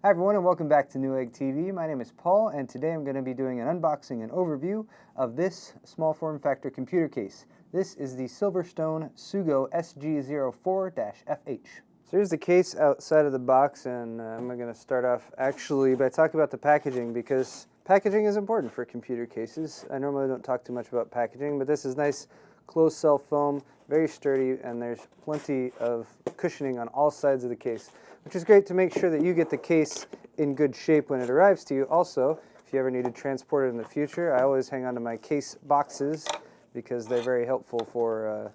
Hi everyone and welcome back to Newegg TV. My name is Paul and today I'm going to be doing an unboxing and overview of this small form factor computer case. This is the SilverStone Sugo SG04-FH. So here's the case outside of the box, and I'm going to start off actually by talking about the packaging, because packaging is important for computer cases. I normally don't talk too much about packaging, but this is nice closed cell foam, very sturdy, and there's plenty of cushioning on all sides of the case, which is great to make sure that you get the case in good shape when it arrives to you. Also, if you ever need to transport it in the future, I always hang on to my case boxes because they're very helpful for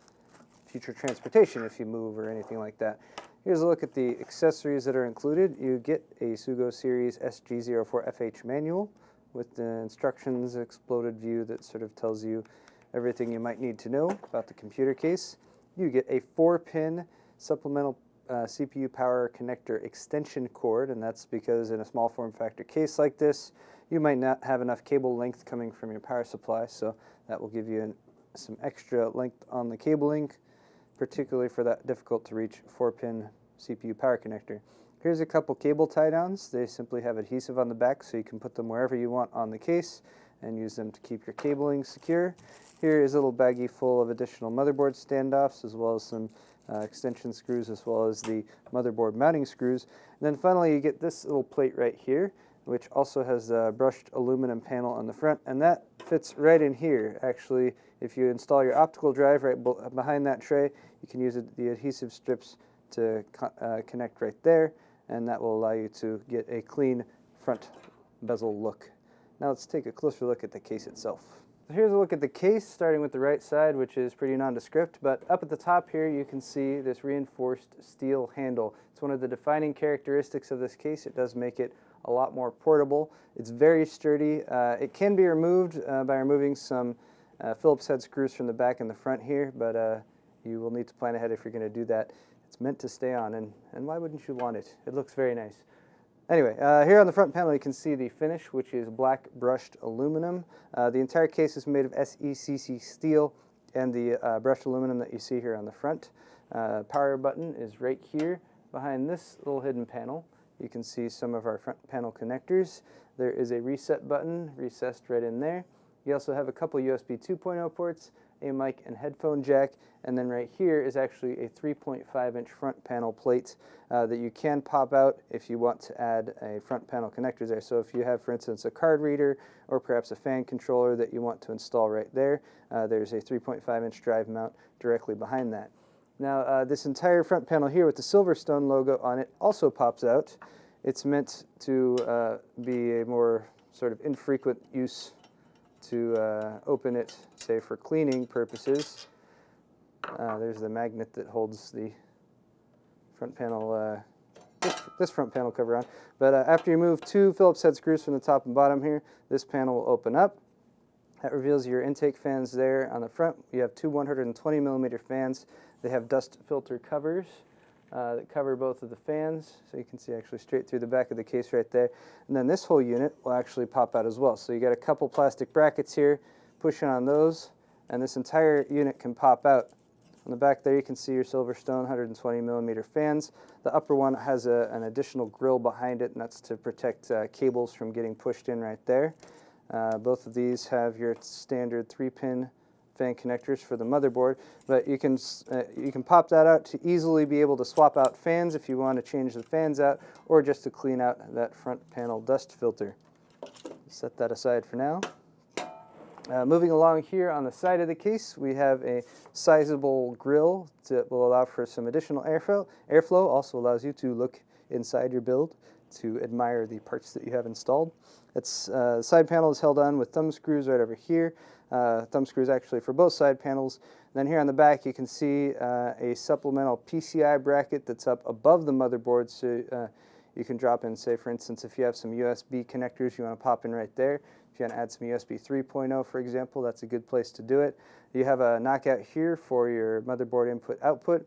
future transportation if you move or anything like that. Here's a look at the accessories that are included. You get a Sugo Series SG04FH manual with the instructions, exploded view that sort of tells you everything you might need to know about the computer case. You get a 4-pin supplemental CPU power connector extension cord, and that's because in a small form factor case like this, you might not have enough cable length coming from your power supply, so that will give you some extra length on the cable link, particularly for that difficult to reach 4-pin CPU power connector. Here's a couple cable tie downs. They simply have adhesive on the back so you can put them wherever you want on the case and use them to keep your cabling secure. Here is a little baggie full of additional motherboard standoffs, as well as some extension screws, as well as the motherboard mounting screws. And then finally you get this little plate right here, which also has a brushed aluminum panel on the front, and that fits right in here. Actually, if you install your optical drive right behind that tray, you can use the adhesive strips to connect right there, and that will allow you to get a clean front bezel look. Now let's take a closer look at the case itself. So here's a look at the case, starting with the right side, which is pretty nondescript, but up at the top here you can see this reinforced steel handle. It's one of the defining characteristics of this case. It does make it a lot more portable. It's very sturdy. It can be removed by removing some Phillips head screws from the back and the front here, but you will need to plan ahead if you're going to do that. It's meant to stay on, and why wouldn't you want it? It looks very nice. Anyway, here on the front panel you can see the finish, which is black brushed aluminum. The entire case is made of SECC steel and the brushed aluminum that you see here on the front. Power button is right here behind this little hidden panel. You can see some of our front panel connectors. There is a reset button recessed right in there. You also have a couple USB 2.0 ports, a mic and headphone jack, and then right here is actually a 3.5-inch front panel plate that you can pop out if you want to add a front panel connector there. So if you have, for instance, a card reader or perhaps a fan controller that you want to install right there, there's a 3.5-inch drive mount directly behind that. Now this entire front panel here with the SilverStone logo on it also pops out. It's meant to be a more sort of infrequent use to open it, say, for cleaning purposes. There's the magnet that holds the front panel, this front panel cover on. But after you move two Phillips head screws from the top and bottom here, this panel will open up. That reveals your intake fans there on the front. You have two 120mm fans. They have dust filter covers that cover both of the fans, so you can see actually straight through the back of the case right there. And then this whole unit will actually pop out as well. So you got a couple plastic brackets here, pushing on those, and this entire unit can pop out. On the back there you can see your SilverStone 120mm fans. The upper one has an additional grill behind it, and that's to protect cables from getting pushed in right there. Both of these have your standard 3-pin fan connectors for the motherboard, but you can pop that out to easily be able to swap out fans if you want to change the fans out, or just to clean out that front panel dust filter. Set that aside for now. Moving along here on the side of the case, we have a sizable grill that will allow for some additional airflow. Airflow also allows you to look inside your build to admire the parts that you have installed. The side panel is held on with thumb screws right over here. Thumb screws actually for both side panels. Then here on the back you can see a supplemental Pci bracket that's up above the motherboard, so you can drop in, say for instance, if you have some USB connectors you want to pop in right there. If you want to add some USB 3.0, for example, that's a good place to do it. You have a knockout here for your motherboard input-output.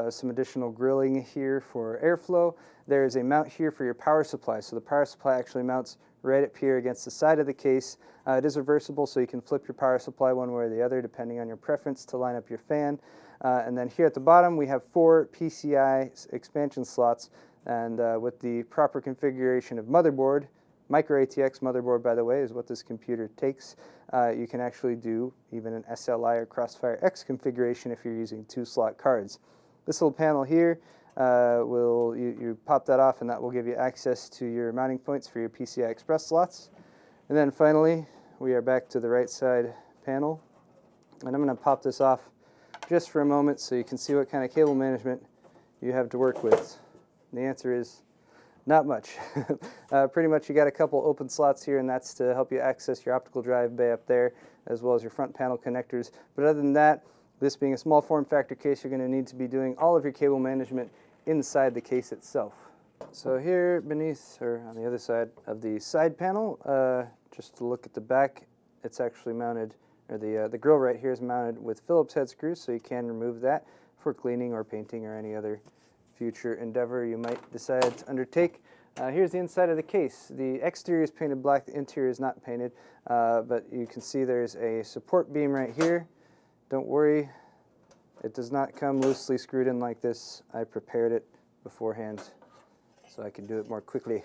Some additional grilling here for airflow. There is a mount here for your power supply. So the power supply actually mounts right up here against the side of the case. It is reversible, so you can flip your power supply one way or the other depending on your preference to line up your fan. And then here at the bottom we have 4 PCI expansion slots And with the proper configuration of motherboard, Micro-ATX motherboard, by the way, is what this computer takes. You can actually do even an SLI or Crossfire X configuration if you're using 2-slot cards. This little panel here, you pop that off and that will give you access to your mounting points for your PCI Express slots. And then finally, we are back to the right side panel. And I'm going to pop this off just for a moment so you can see what kind of cable management you have to work with. And the answer is not much. Pretty much you got a couple open slots here, and that's to help you access your optical drive bay up there, as well as your front panel connectors. But other than that, this being a small form factor case, you're going to need to be doing all of your cable management inside the case itself. So here beneath, or on the other side of the side panel, just to look at the back, it's actually mounted, or the grill right here is mounted with Phillips head screws, so you can remove that for cleaning or painting or any other future endeavor you might decide to undertake. Here's the inside of the case. The exterior is painted black, the interior is not painted, but you can see there's a support beam right here. Don't worry, it does not come loosely screwed in like this. I prepared it beforehand so I can do it more quickly.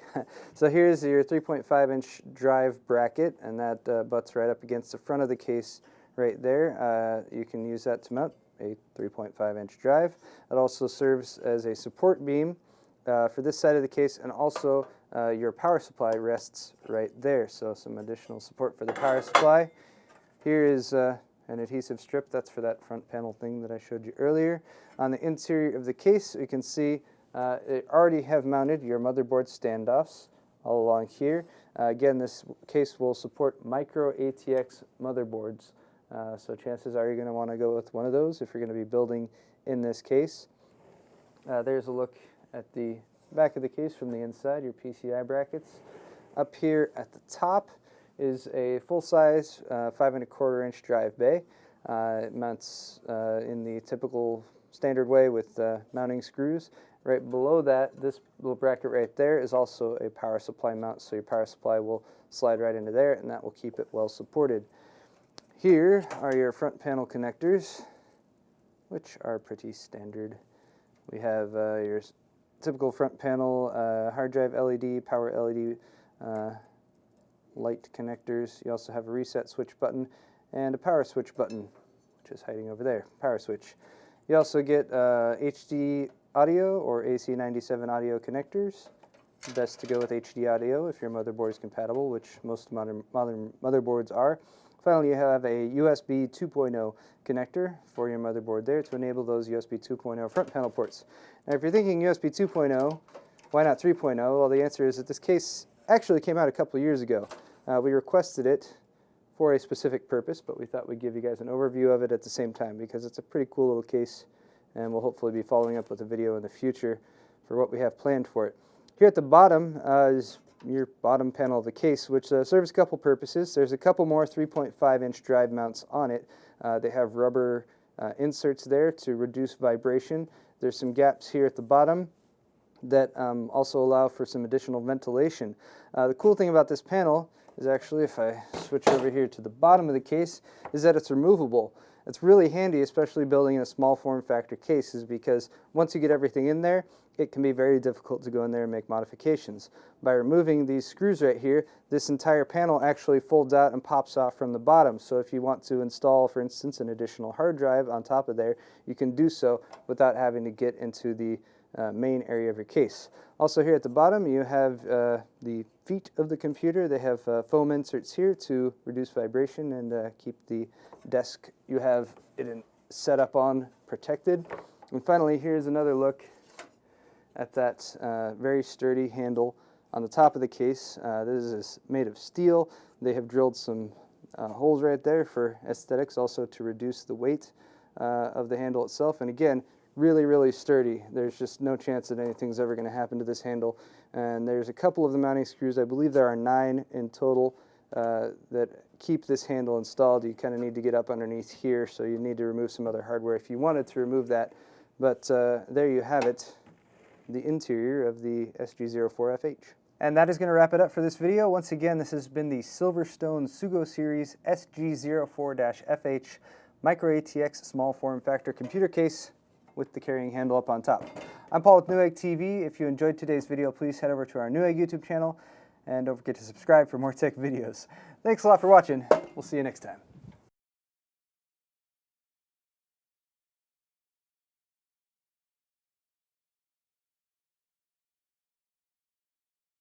So here's your 3.5-inch drive bracket, and that butts right up against the front of the case right there. You can use that to mount a 3.5-inch drive. It also serves as a support beam for this side of the case, and also your power supply rests right there, so some additional support for the power supply. Here is an adhesive strip. That's for that front panel thing that I showed you earlier. On the interior of the case, you can see it already have mounted your motherboard standoffs all along here. Again, this case will support Micro-ATX motherboards. So chances are you're going to want to go with one of those if you're going to be building in this case. There's a look at the back of the case from the inside, your PCI brackets. Up here at the top is a full-size 5¼ drive bay. It mounts in the typical standard way with mounting screws. Right below that, this little bracket right there is also a power supply mount, so your power supply will slide right into there, and that will keep it well supported. Here are your front panel connectors, which are pretty standard. We have your typical front panel hard drive LED, power LED light connectors. You also have a reset switch button and a power switch button, which is hiding over there, power switch. You also get HD audio or AC97 audio connectors. Best to go with HD audio if your motherboard is compatible, which most modern motherboards are. Finally, you have a USB 2.0 connector for your motherboard there to enable those USB 2.0 front panel ports. Now, if you're thinking USB 2.0, why not 3.0? Well, the answer is that this case actually came out a couple years ago. We requested it for a specific purpose, but we thought we'd give you guys an overview of it at the same time because it's a pretty cool little case, and we'll hopefully be following up with a video in the future for what we have planned for it. Here at the bottom is your bottom panel of the case, which serves a couple purposes. There's a couple more 3.5-inch drive mounts on it. They have rubber inserts there to reduce vibration. There's some gaps here at the bottom that also allow for some additional ventilation. The cool thing about this panel is actually, if I switch over here to the bottom of the case, is that it's removable. It's really handy, especially building in a small form factor cases, because once you get everything in there, it can be very difficult to go in there and make modifications. By removing these screws right here, this entire panel actually folds out and pops off from the bottom. So if you want to install, for instance, an additional hard drive on top of there, you can do so without having to get into the main area of your case. Also here at the bottom, you have the feet of the computer. They have foam inserts here to reduce vibration and keep the desk you have it set up on protected. And finally, here's another look at that very sturdy handle on the top of the case. This is made of steel. They have drilled some holes right there for aesthetics, also to reduce the weight of the handle itself. And again, really, really sturdy. There's just no chance that anything's ever going to happen to this handle. And there's a couple of the mounting screws. I believe there are 9 in total that keep this handle installed. You kind of need to get up underneath here, so you need to remove some other hardware if you wanted to remove that. But there you have it, the interior of the SG04FH. And that is going to wrap it up for this video. Once again, this has been the SilverStone Sugo series SG04-FH Micro-ATX small form factor computer case with the carrying handle up on top. I'm Paul with Newegg TV. If you enjoyed today's video, please head over to our Newegg YouTube channel, and don't forget to subscribe for more tech videos. Thanks a lot for watching. We'll see you next time.